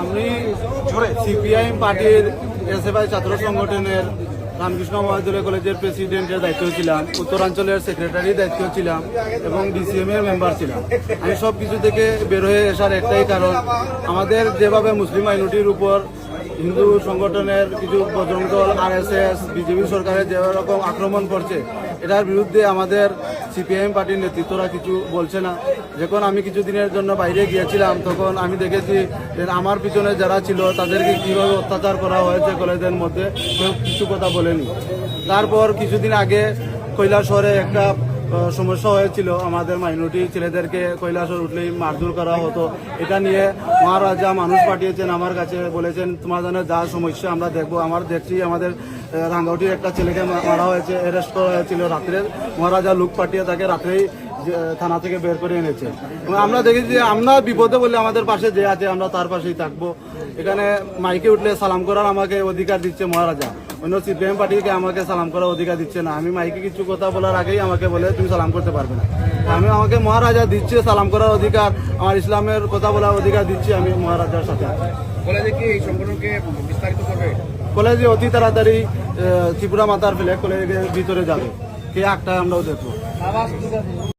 আমি সিপিআইএম পার্টির এসএফআই ছাত্র সংগঠনের রামকৃষ্ণ মহাবিদ্যালয় কলেজের প্রেসিডেন্টের দায়িত্ব ছিলাম, উত্তরাঞ্চলের সেক্রেটারির দায়িত্ব ছিলাম এবং ডিসিএম এর মেম্বার ছিলাম। আমি সব কিছু থেকে বের হয়ে আসার একটাই কারণ, আমাদের যেভাবে মুসলিম মাইনরিটির উপর হিন্দু সংগঠনের কিছু বজরং দল, আরএসএস, বিজেপি সরকারের যেরকম আক্রমণ করছে, এটার বিরুদ্ধে আমাদের সিপিআইএম পার্টির নেতৃত্বরা কিছু বলছে না। যখন আমি কিছুদিনের জন্য বাইরে গিয়েছিলাম, তখন আমি দেখেছি যে আমার পিছনে যারা ছিল তাদেরকে কীভাবে অত্যাচার করা হয়েছে কলেজের মধ্যে, কেউ কিছু কথা বলেনি। তারপর কিছুদিন আগে কৈলাসহরে একটা সমস্যা হয়েছিল, আমাদের মাইনরিটি ছেলেদেরকে কৈলাসহর উঠলেই মারধর করা হতো। এটা নিয়ে মহারাজা মানুষ পাঠিয়েছেন আমার কাছে, বলেছেন তোমাদের যা সমস্যা আমরা দেখবো। আমরা দেখছি আমাদের রাঙ্গাউটির একটা ছেলেকে মারা হয়েছে, অ্যারেস্ট করা হয়েছিল রাত্রে। মহারাজা লোক পাঠিয়ে তাকে রাত্রেই থানা থেকে বের করে এনেছে। আমরা দেখেছি যে আমরা বিপদে বললে আমাদের পাশে যে আছে আমরা তার পাশেই থাকবো। এখানে মাইকে উঠলে সালাম করার আমাকে অধিকার দিচ্ছে মহারাজা, অন্য সিপিএম পার্টিকে আমাকে সালাম করার অধিকার দিচ্ছে না। আমি মাইকে কিছু কথা বলার আগেই আমাকে বলে তুমি সালাম করতে পারবে না। আমাকে মহারাজা দিচ্ছে সালাম করার অধিকার, আমার ইসলামের কথা বলার অধিকার দিচ্ছে। আমি মহারাজার সাথে কলেজে কি এই সংগঠনকে বিস্তারিত করবে? কলেজে অতি তাড়াতাড়ি ত্রিপুরা মাতার ফেলে কলেজের ভিতরে যাবে, কে একটা আমরাও দেখবো।